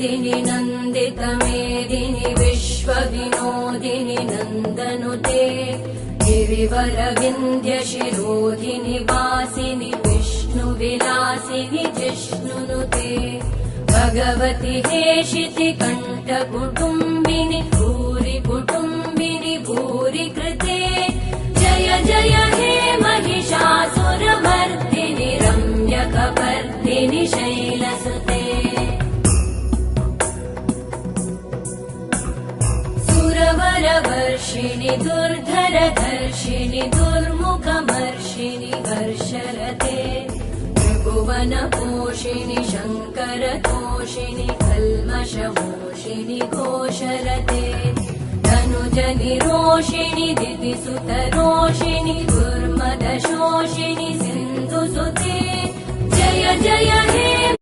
मेदिनि नन्दितमेदिनि विश्वविनोदिनि नन्दनुते गिरिवरविन्द्यशिरोधिनि वासिनि विष्णुविलासिनि जिष्णुनुते भगवति हेशिति कण्ठकुटुम्बिनि भूरि कुटुम्बिनि भूरि कृते जय जय हे महिषासुरमर्दिनि रम्यकपर्दिनि शैलसुते सुरवरवर्षिणि दुर्धरधर्षिणि दुर्मुखमर्षिणि हर्षरते त्रिभुवनपोषिणि शङ्करतोषिणि कल्मषमोषिणि घोषरते धनुजनिरोषिणि दितिसुतरोषिणि दुर्मदशोषिणि सिन्धुसुते जय जय हे